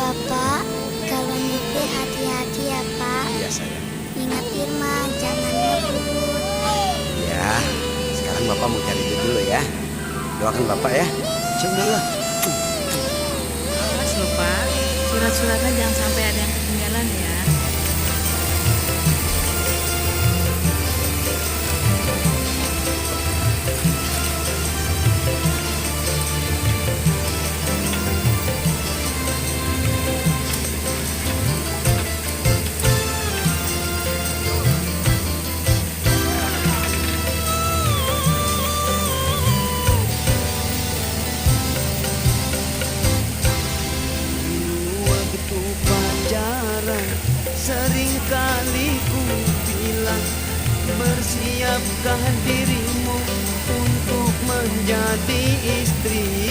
Bapak, kalau nyetir hati-hati ya Pak. Iya sayang. Ingat Irma, jangan ngebut. Ya, sekarang Bapak mau cari duit dulu ya. Doakan Bapak ya. Bismillah. Awas loh Pak, surat-suratnya jangan sampai ada yang ketinggalan ya. Waktu pacaran seringkali ku bilang, bersiapkah dirimu untuk menjadi istri.